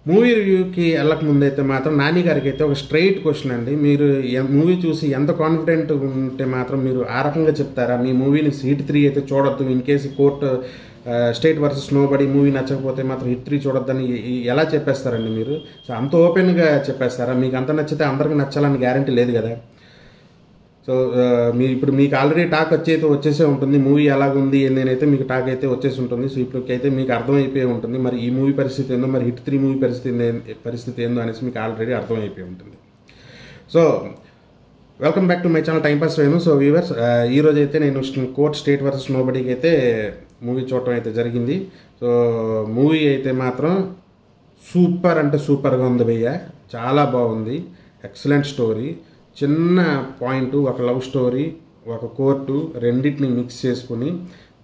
Movie రివ్యూకి వెళ్ళక ముందైతే మాత్రం నాని గారికి అయితే ఒక స్ట్రైట్ క్వశ్చన్ అండి. మీరు మూవీ చూసి ఎంత కాన్ఫిడెంట్ ఉంటే మాత్రం మీరు ఆ రకంగా చెప్తారా మీ మూవీని హిట్ 3 అయితే చూడొద్దు, in case court state versus nobody movie నచ్చకపోతే మాత్రం హిట్ 3 చూడొద్దని ఎలా చెప్పేస్తారండి మీరు? సో అంత ఓపెన్గా చెప్పేస్తారా? మీకు అంత నచ్చితే అందరికీ నచ్చాలని గ్యారంటీ లేదు కదా. సో ఇప్పుడు మీకు ఆల్రెడీ టాక్ వచ్చేసే ఉంటుంది, మూవీ ఎలాగుంది ఏందైతే మీకు టాక్ అయితే వచ్చేసి ఉంటుంది. సో ఇప్పటికైతే మీకు అర్థమైపోయి ఉంటుంది మరి ఈ మూవీ పరిస్థితి ఏందో, మరి హిట్ 3 మూవీ పరిస్థితి ఏందో అనేసి మీకు ఆల్రెడీ అర్థమైపోయి ఉంటుంది. So welcome back to my channel time pass Venu. So viewers, ఈరోజు అయితే నేను కోర్ట్ స్టేట్ వర్సెస్ నోబడీకి అయితే మూవీ చూడటం అయితే జరిగింది. సో మూవీ అయితే మాత్రం సూపర్ అంటే సూపర్గా ఉంది భయ్య, చాలా బాగుంది. ఎక్సలెంట్ స్టోరీ, చిన్న పాయింట్, ఒక లవ్ స్టోరీ, ఒక కోర్టు, రెండింటిని మిక్స్ చేసుకుని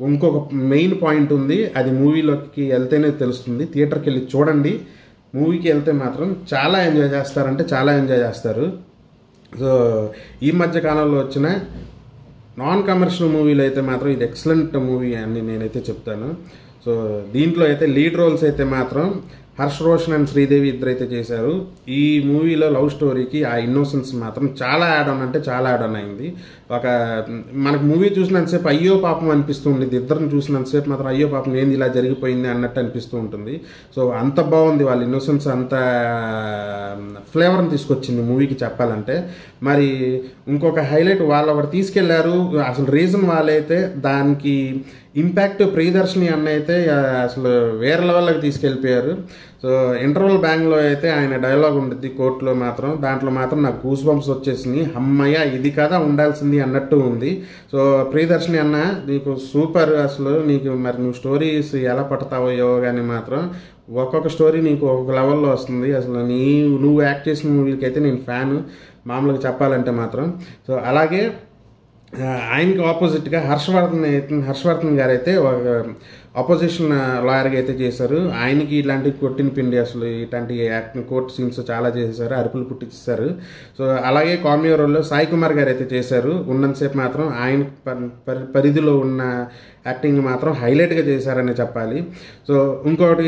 ఇంకొక మెయిన్ పాయింట్ ఉంది. అది మూవీలోకి వెళ్తేనే తెలుస్తుంది. థియేటర్కి వెళ్ళి చూడండి. మూవీకి వెళ్తే మాత్రం చాలా ఎంజాయ్ చేస్తారంటే చాలా ఎంజాయ్ చేస్తారు. సో ఈ మధ్య కాలంలో వచ్చిన నాన్ కమర్షియల్ మూవీలో అయితే మాత్రం ఇది ఎక్సలెంట్ మూవీ అని నేనైతే చెప్తాను. సో దీంట్లో అయితే లీడ్ రోల్స్ అయితే మాత్రం హర్ష్ రోషన్ అండ్ శ్రీదేవి ఇద్దరైతే చేశారు. ఈ మూవీలో లవ్ స్టోరీకి ఆ ఇన్నోసెన్స్ మాత్రం చాలా యాడ్ ఆన్ అంటే చాలా యాడ్ ఆన్ అయింది. మనకు మూవీ చూసినంతసేపు అయ్యో పాపం అనిపిస్తూ ఉండేది, ఇద్దరిని చూసినంతసేపు మాత్రం అయ్యో పాపం ఏంది ఇలా జరిగిపోయింది అన్నట్టు అనిపిస్తూ ఉంటుంది. సో అంత బాగుంది వాళ్ళ ఇన్నోసెన్స్, అంత ఫ్లేవర్ని తీసుకొచ్చింది మూవీకి చెప్పాలంటే. మరి ఇంకొక హైలైట్, వాళ్ళు ఒకటి తీసుకెళ్లారు, అసలు రీజన్ వాళ్ళైతే దానికి ఇంపాక్ట్ ప్రియదర్శిని అన్న అయితే అసలు వేరే లెవెల్లోకి తీసుకెళ్ళిపోయారు. సో ఇంటర్వల్ బ్యాంగ్లో అయితే ఆయన డైలాగ్ ఉంటుంది కోర్టులో మాత్రం, దాంట్లో మాత్రం నాకు గూస్ బంప్స్ వచ్చేసింది. అమ్మయ్య ఇది కదా ఉండాల్సింది అన్నట్టు ఉంది. సో ప్రియదర్శిని అన్న నీకు సూపర్, అసలు నీకు మరి నువ్వు స్టోరీస్ ఎలా పడతావో కానీ మాత్రం ఒక్కొక్క స్టోరీ నీకు ఒక్కొక్క లెవెల్లో వస్తుంది. అసలు నువ్వు యాక్ట్ చేసిన మూవీకి అయితే నేను ఫ్యాను మామూలుగా చెప్పాలంటే మాత్రం. సో అలాగే ఆయనకి ఆపోజిట్గా హర్షవర్ధన్ గారు అయితే అపోజిషన్ లాయర్గా అయితే చేశారు. ఆయనకి ఇలాంటి కొట్టిన పిండి, అసలు ఇట్లాంటి యాక్టింగ్ కోర్ట్ సీన్స్ చాలా చేశారు, అరుపులు పుట్టించారు. సో అలాగే కామియో రోల్లో సాయి కుమార్ గారు అయితే చేశారు. ఉన్నంతసేపు మాత్రం ఆయన పరిధిలో ఉన్న యాక్టింగ్ మాత్రం హైలైట్గా చేశారని చెప్పాలి. సో ఇంకోటి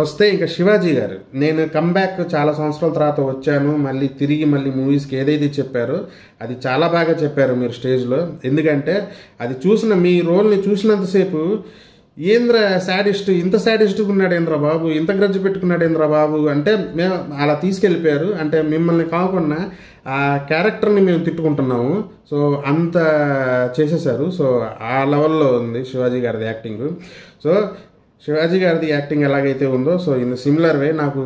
వస్తే ఇంకా శివాజీ గారు, నేను కమ్బ్యాక్ చాలా సంవత్సరాల తర్వాత వచ్చాను, మళ్ళీ మూవీస్కి ఏదైతే చెప్పారో అది చాలా బాగా చెప్పారు మీరు స్టేజ్లో. ఎందుకంటే అది మీ రోల్ని చూసినంతసేపు ఏంద్ర శాడిస్ట్, ఇంత శాడిస్ట్గా ఉన్నాడు ఏంద్ర బాబు, ఇంత గ్రజ్జు పెట్టుకున్నాడు ఏంద్ర బాబు అంటే మేము అలా తీసుకెళ్ళిపోయారు. అంటే మిమ్మల్ని కాకుండా ఆ క్యారెక్టర్ని మేము తిట్టుకుంటున్నాము. సో అంత చేసేసారు. సో ఆ లెవెల్లో ఉంది శివాజీ గారిది యాక్టింగ్. సో శివాజీ గారిది యాక్టింగ్ ఎలాగైతే ఉందో, సో ఇన్ సిమిలర్ వే నాకు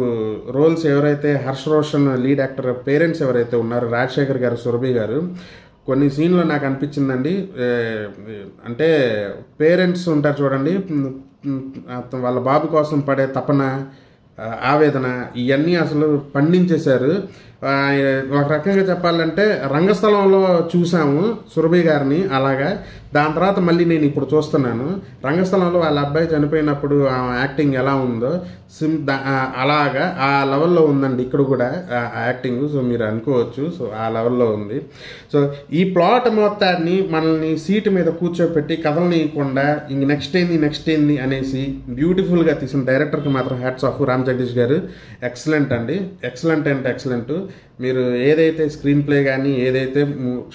రోల్స్ ఎవరైతే Harsh Roshan lead actor parents ఎవరైతే ఉన్నారో రాజశేఖర్ గారు, సురభి గారు, కొన్ని సీన్లో నాకు అనిపించిందండి. అంటే పేరెంట్స్ ఉంటారు చూడండి, వాళ్ళ బాబు కోసం పడే తపన, ఆవేదన, ఇవన్నీ అసలు పండించేశారు. ఒక రకంగా చెప్పాలంటే రంగస్థలంలో చూసాము సురభి గారిని అలాగా, దాని తర్వాత మళ్ళీ నేను ఇప్పుడు చూస్తున్నాను రంగస్థలంలో వాళ్ళ అబ్బాయి చనిపోయినప్పుడు ఆ యాక్టింగ్ ఎలా ఉందో అలాగా ఆ లెవెల్లో ఉందండి ఇక్కడ కూడా ఆ యాక్టింగ్. సో మీరు అనుకోవచ్చు, సో ఆ లెవెల్లో ఉంది. సో ఈ ప్లాట్ మొత్తాన్ని మనల్ని సీటు మీద కూర్చోపెట్టి కథలనీయకుండా ఇంక నెక్స్ట్ ఏంది అనేసి బ్యూటిఫుల్గా తీసిన డైరెక్టర్కి మాత్రం హ్యాట్స్ ఆఫ్. రామ్ జగదీష్ గారు ఎక్సలెంట్ అండి, ఎక్సలెంట్ అంటే ఎక్సలెంట్. మీరు ఏదైతే స్క్రీన్ ప్లే కానీ ఏదైతే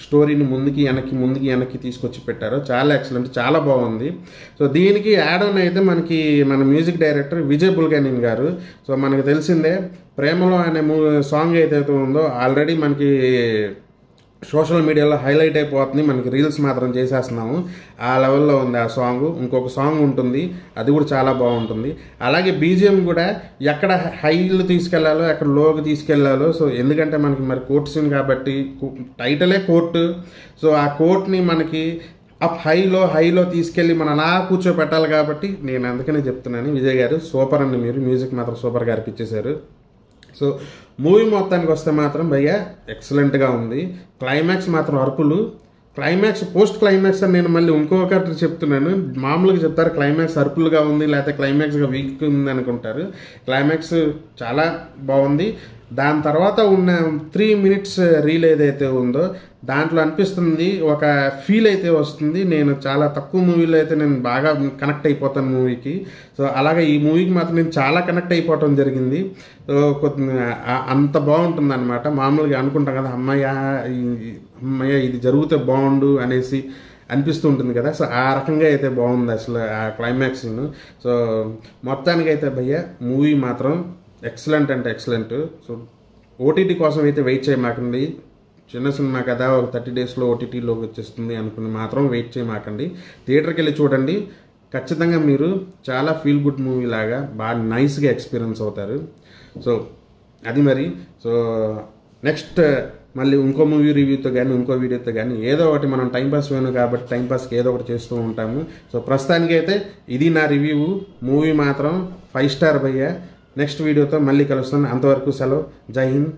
స్టోరీని ముందుకి వెనక్కి తీసుకొచ్చి పెట్టారో చాలా ఎక్సలెంట్, చాలా బాగుంది. సో దీనికి యాడ్ ఆన్ అయితే మన మ్యూజిక్ డైరెక్టర్ విజయ్ బుల్గనిన్ గారు. సో మనకు తెలిసిందే ప్రేమలో అనే సాంగ్ ఏదైతే ఉందో ఆల్రెడీ మనకి సోషల్ మీడియాలో హైలైట్ అయిపోతుంది, మనకి రీల్స్ మాత్రం చేసేస్తున్నాము. ఆ లెవెల్లో ఉంది ఆ సాంగ్. ఇంకొక సాంగ్ ఉంటుంది, అది కూడా చాలా బాగుంటుంది. అలాగే బీజిఎం కూడా ఎక్కడ హైలు తీసుకెళ్లాలో ఎక్కడ లోకి తీసుకెళ్లాలో. సో ఎందుకంటే మనకి మరి కోర్ట్ సీన్ కాబట్టి, టైటిలే కోర్టు. సో ఆ కోర్ట్ని మనకి అప్ హైలో తీసుకెళ్ళి మనం అలా కూర్చోపెట్టాలి కాబట్టి నేను అందుకనే చెప్తున్నాను, విజయ్ గారు సూపర్ అండి, మీరు మ్యూజిక్ మాత్రం సూపర్గా అర్పించేశారు. సో మూవీ మొత్తానికి వస్తే మాత్రం భయ్య ఎక్సలెంట్గా ఉంది. క్లైమాక్స్ మాత్రం అరుపులు, క్లైమాక్స్ పోస్ట్ క్లైమాక్స్ అని నేను మళ్ళీ ఇంకొకటి చెప్తున్నాను. మామూలుగా చెప్తారు క్లైమాక్స్ అరుపులుగా ఉంది లేకపోతే క్లైమాక్స్గా వీక్ ఉంది అనుకుంటారు. క్లైమాక్స్ చాలా బాగుంది. దాని తర్వాత ఉన్న 3 minutes రీల్ ఏదైతే ఉందో దాంట్లో అనిపిస్తుంది ఒక ఫీల్ అయితే వస్తుంది. నేను చాలా తక్కువ మూవీలో అయితే నేను బాగా కనెక్ట్ అయిపోతాను మూవీకి. సో అలాగే ఈ మూవీకి మాత్రం నేను చాలా కనెక్ట్ అయిపోవటం జరిగింది. సో అంత బాగుంటుంది అనమాట. మామూలుగా అనుకుంటాం కదా అమ్మయ్య ఇది జరిగితే బాగుండు అనేసి అనిపిస్తూ ఉంటుంది కదా. సో ఆ రకంగా అయితే బాగుంది అసలు ఆ క్లైమాక్స్. సో మొత్తానికైతే భయ్య మూవీ మాత్రం ఎక్సలెంట్ అంటే ఎక్సలెంట్. సో ఓటీటీ కోసం అయితే వెయిట్ చేయమాకండి. చిన్న సినిమా కదా, ఒక 30 daysలో ఓటీటీలోకి వచ్చేస్తుంది అనుకుని మాత్రం వెయిట్ చేయమాకండి. థియేటర్కి వెళ్ళి చూడండి. ఖచ్చితంగా మీరు చాలా ఫీల్ గుడ్ మూవీ లాగా బాగా నైస్గా ఎక్స్పీరియన్స్ అవుతారు. సో అది మరి. సో నెక్స్ట్ మళ్ళీ ఇంకో మూవీ రివ్యూతో కానీ ఇంకో వీడియోతో కానీ ఏదో ఒకటి మనం టైంపాస్ వేను కాబట్టి టైంపాస్కి ఏదో ఒకటి చేస్తూ ఉంటాము. సో ప్రస్తుతానికి అయితే ఇది నా రివ్యూ. మూవీ మాత్రం 5 star భయ్య. నెక్స్ట్ వీడియోతో మళ్ళీ కలుస్తాను. అంతవరకు సెలవు. జై హింద్.